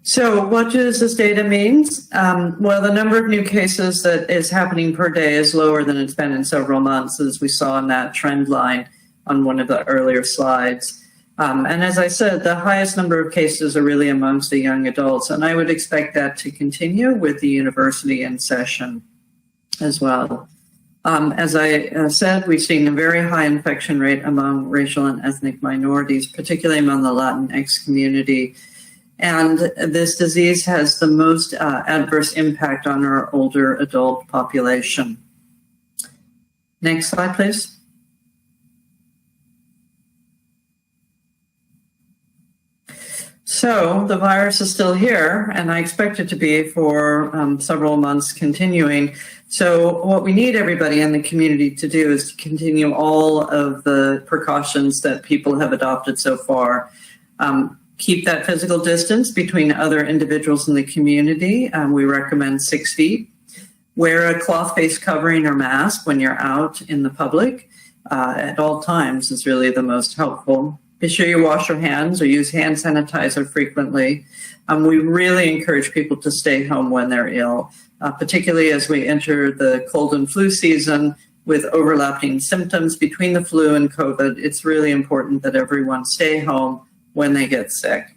So what does this data mean? Well, the number of new cases that is happening per day is lower than it's been in several months, as we saw in that trend line on one of the earlier slides. And as I said, the highest number of cases are really amongst the young adults, and I would expect that to continue with the university in session as well. As I said, we've seen a very high infection rate among racial and ethnic minorities, particularly among the Latinx community. And this disease has the most adverse impact on our older adult population. Next slide, please. So the virus is still here, and I expect it to be for several months continuing. So what we need everybody in the community to do is to continue all of the precautions that people have adopted so far. Keep that physical distance between other individuals in the community. We recommend 6 feet. Wear a cloth face covering or mask when you're out in the public at all times is really the most helpful. Be sure you wash your hands or use hand sanitizer frequently. We really encourage people to stay home when they're ill, particularly as we enter the cold and flu season with overlapping symptoms between the flu and COVID. It's really important that everyone stay home when they get sick.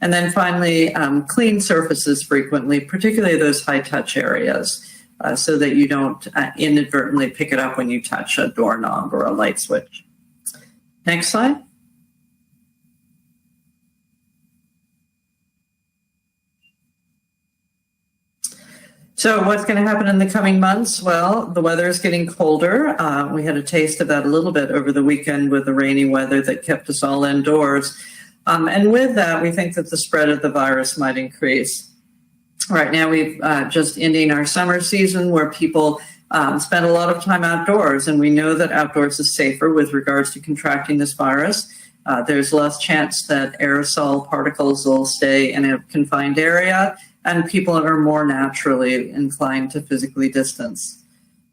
And then finally, clean surfaces frequently, particularly those high-touch areas, so that you don't inadvertently pick it up when you touch a doorknob or a light switch. Next slide. So what's going to happen in the coming months? Well, the weather is getting colder. We had a taste of that a little bit over the weekend with the rainy weather that kept us all indoors. And with that, we think that the spread of the virus might increase. Right now, we've just ending our summer season where people spend a lot of time outdoors, and we know that outdoors is safer with regards to contracting this virus. There's less chance that aerosol particles will stay in a confined area, and people are more naturally inclined to physically distance.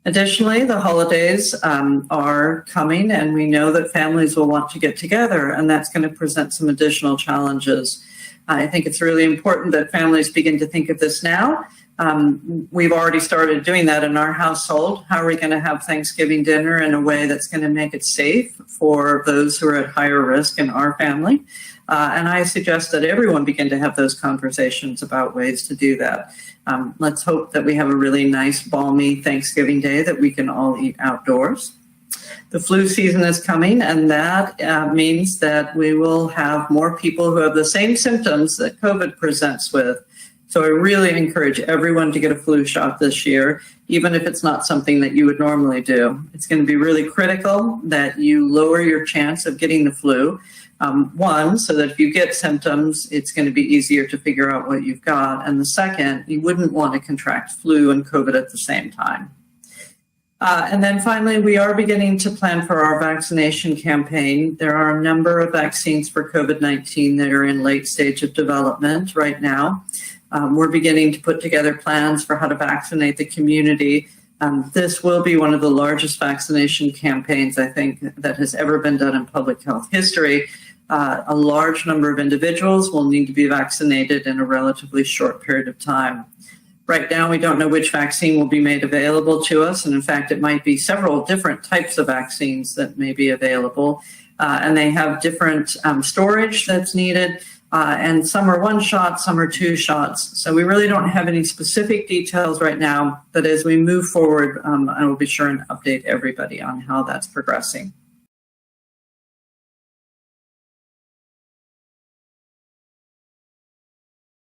Additionally, the holidays are coming, and we know that families will want to get together, and that's going to present some additional challenges. I think it's really important that families begin to think of this now. We've already started doing that in our household. How are we going to have Thanksgiving dinner in a way that's going to make it safe for those who are at higher risk in our family? And I suggest that everyone begin to have those conversations about ways to do that. Let's hope that we have a really nice, balmy Thanksgiving Day that we can all eat outdoors. The flu season is coming, and that means that we will have more people who have the same symptoms that COVID presents with. So I really encourage everyone to get a flu shot this year, even if it's not something that you would normally do. It's going to be really critical that you lower your chance of getting the flu. One, so that if you get symptoms, it's going to be easier to figure out what you've got. And the second, you wouldn't want to contract flu and COVID at the same time. And then finally, we are beginning to plan for our vaccination campaign. There are a number of vaccines for COVID-19 that are in late stage of development right now. We're beginning to put together plans for how to vaccinate the community. This will be one of the largest vaccination campaigns, I think, that has ever been done in public health history. A large number of individuals will need to be vaccinated in a relatively short period of time. Right now, we don't know which vaccine will be made available to us. And in fact, it might be several different types of vaccines that may be available. And they have different storage that's needed. And some are 1 shot, some are 2 shots. So we really don't have any specific details right now. But as we move forward, I will be sure and update everybody on how that's progressing.